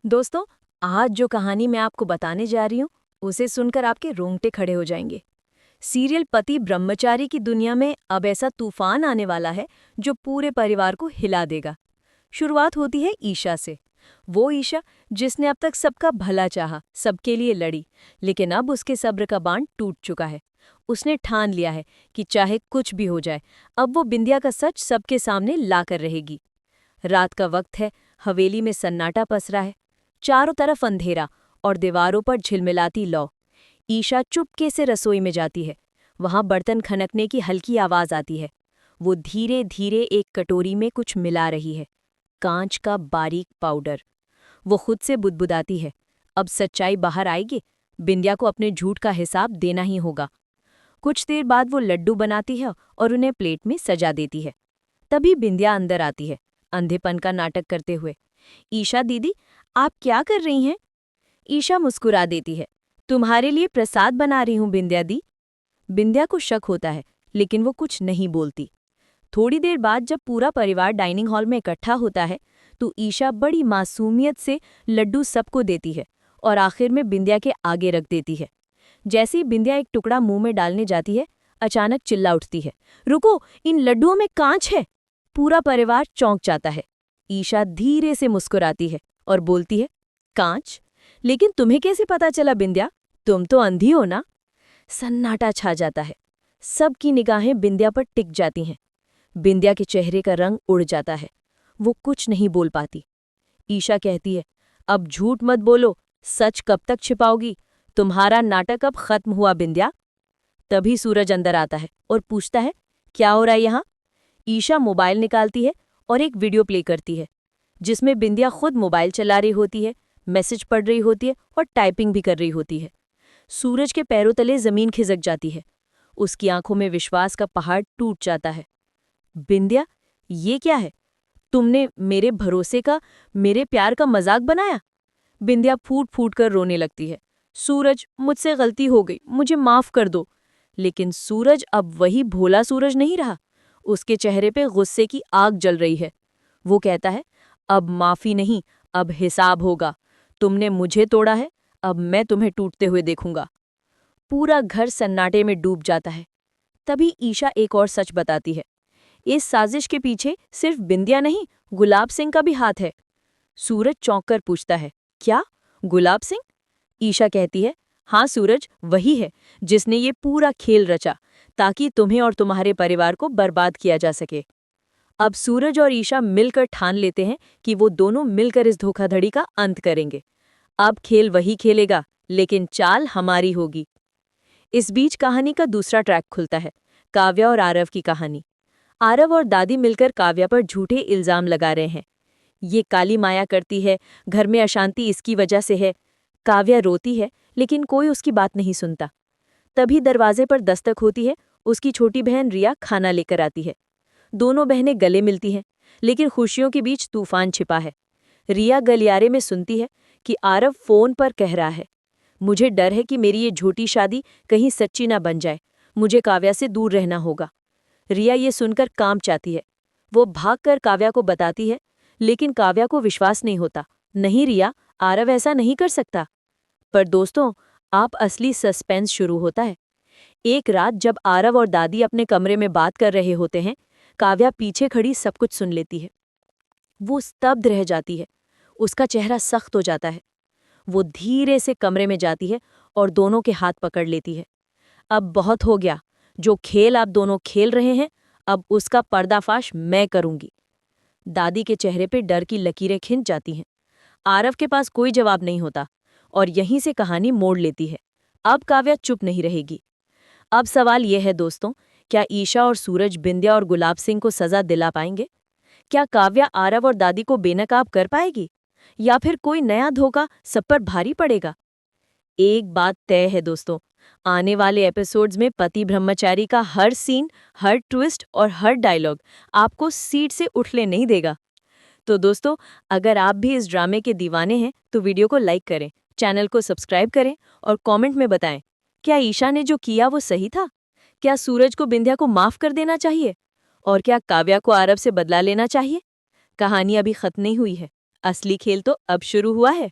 दोस्तों, आज जो कहानी मैं आपको बताने जा रही हूँ, उसे सुनकर आपके रोंगटे खड़े हो जाएंगे। सीरियल पति ब्रह्मचारी की दुनिया में अब ऐसा तूफान आने वाला है जो पूरे परिवार को हिला देगा। शुरुआत होती है ईशा से। वो ईशा जिसने अब तक सबका भला चाहा, सबके लिए लड़ी, लेकिन अब उसके सब्र का बांध टूट चुका है। उसने ठान लिया है कि चाहे कुछ भी हो जाए, अब वो बिंदिया का सच सबके सामने लाकर रहेगी। रात का वक्त है, हवेली में सन्नाटा पसरा है। चारों तरफ अंधेरा और दीवारों पर झिलमिलाती लौ। ईशा चुपके से रसोई में जाती है। वहां बर्तन खनकने की हल्की आवाज आती है। वो धीरे धीरे एक कटोरी में कुछ मिला रही है, कांच का बारीक पाउडर। वो खुद से बुदबुदाती है, अब सच्चाई बाहर आएगी, बिंदिया को अपने झूठ का हिसाब देना ही होगा। कुछ देर बाद वो लड्डू बनाती है और उन्हें प्लेट में सजा देती है। तभी बिंदिया अंदर आती है, अंधेपन का नाटक करते हुए। ईशा दीदी, आप क्या कर रही हैं? ईशा मुस्कुरा देती है। तुम्हारे लिए प्रसाद बना रही हूं बिंदिया दी। बिंदिया को शक होता है, लेकिन वो कुछ नहीं बोलती। थोड़ी देर बाद जब पूरा परिवार डाइनिंग हॉल में इकट्ठा होता है, तो ईशा बड़ी मासूमियत से लड्डू सबको देती है और आखिर में बिंदिया के आगे रख देती है। जैसे ही बिंदिया एक टुकड़ा मुंह में डालने जाती है, अचानक चिल्ला उठती है, रुको, इन लड्डुओं में कांच है। पूरा परिवार चौंक जाता है। ईशा धीरे से मुस्कुराती है और बोलती है, कांच? लेकिन तुम्हें कैसे पता चला बिंदिया? तुम तो अंधी हो ना? सन्नाटा छा जाता है। सबकी निगाहें बिंदिया पर टिक जाती हैं। बिंदिया के चेहरे का रंग उड़ जाता है। वो कुछ नहीं बोल पाती। ईशा कहती है, अब झूठ मत बोलो, सच कब तक छिपाओगी? तुम्हारा नाटक अब खत्म हुआ बिंदिया। तभी सूरज अंदर आता है और पूछता है, क्या हो रहा है यहाँ? ईशा मोबाइल निकालती है और एक वीडियो प्ले करती है, जिसमें बिंदिया खुद मोबाइल चला रही होती है, मैसेज पढ़ रही होती है और टाइपिंग भी कर रही होती है। सूरज के पैरों तले जमीन खिसक जाती है। उसकी आंखों में विश्वास का पहाड़ टूट जाता है। बिंदिया, ये क्या है? तुमने मेरे भरोसे का, मेरे प्यार का मजाक बनाया? बिंदिया फूट फूट कर रोने लगती है। सूरज, मुझसे गलती हो गई, मुझे माफ कर दो। लेकिन सूरज अब वही भोला सूरज नहीं रहा। उसके चेहरे पे गुस्से की आग जल रही है। वो कहता है, अब माफी नहीं, अब हिसाब होगा। तुमने मुझे तोड़ा है, अब मैं तुम्हें टूटते हुए देखूंगा। पूरा घर सन्नाटे में डूब जाता है। तभी ईशा एक और सच बताती है। इस साजिश के पीछे सिर्फ बिंदिया नहीं, गुलाब सिंह का भी हाथ है। सूरज चौंक कर पूछता है, क्या? गुलाब सिंह? ईशा कहती है, हाँ सूरज, वही है जिसने ये पूरा खेल रचा, ताकि तुम्हें और तुम्हारे परिवार को बर्बाद किया जा सके। अब सूरज और ईशा मिलकर ठान लेते हैं कि वो दोनों मिलकर इस धोखाधड़ी का अंत करेंगे। अब खेल वही खेलेगा, लेकिन चाल हमारी होगी। इस बीच कहानी का दूसरा ट्रैक खुलता है, काव्या और आरव की कहानी। आरव और दादी मिलकर काव्या पर झूठे इल्जाम लगा रहे हैं। ये काली माया करती है, घर में अशांति इसकी वजह से है। काव्या रोती है, लेकिन कोई उसकी बात नहीं सुनता। तभी दरवाजे पर दस्तक होती है। उसकी छोटी बहन रिया खाना लेकर आती है। दोनों बहनें गले मिलती हैं, लेकिन खुशियों के बीच तूफान छिपा है। रिया गलियारे में सुनती है कि आरव फोन पर कह रहा है, मुझे डर है कि मेरी ये झूठी शादी कहीं सच्ची ना बन जाए, मुझे काव्या से दूर रहना होगा। रिया ये सुनकर काम चाहती है। वो भागकर काव्या को बताती है, लेकिन काव्या को विश्वास नहीं होता। नहीं रिया, आरव ऐसा नहीं कर सकता। पर दोस्तों, आप असली सस्पेंस शुरू होता है। एक रात जब आरव और दादी अपने कमरे में बात कर रहे होते हैं, काव्या पीछे खड़ी सब कुछ सुन लेती है। वो स्तब्ध रह जाती है। उसका चेहरा सख्त हो जाता है। वो धीरे से कमरे में जाती है और दोनों के हाथ पकड़ लेती है। अब बहुत हो गया। जो खेल आप दोनों खेल रहे हैं, अब उसका पर्दाफाश मैं करूंगी। दादी के चेहरे पे डर की लकीरें खिंच जाती हैं। आरव के पास कोई जवाब नहीं होता और यहीं से कहानी मोड़ लेती है। अब काव्या चुप नहीं रहेगी। अब सवाल यह है दोस्तों, क्या ईशा और सूरज बिंदिया और गुलाब सिंह को सजा दिला पाएंगे? क्या काव्या आरव और दादी को बेनकाब कर पाएगी, या फिर कोई नया धोखा सब पर भारी पड़ेगा? एक बात तय है दोस्तों, आने वाले एपिसोड्स में पति ब्रह्मचारी का हर सीन, हर ट्विस्ट और हर डायलॉग आपको सीट से उठने नहीं देगा। तो दोस्तों, अगर आप भी इस ड्रामे के दीवाने हैं तो वीडियो को लाइक करें, चैनल को सब्सक्राइब करें और कमेंट में बताएं, क्या ईशा ने जो किया वो सही था? क्या सूरज को बिंदिया को माफ कर देना चाहिए? और क्या काव्या को आरव से बदला लेना चाहिए? कहानी अभी खत्म नहीं हुई है। असली खेल तो अब शुरू हुआ है।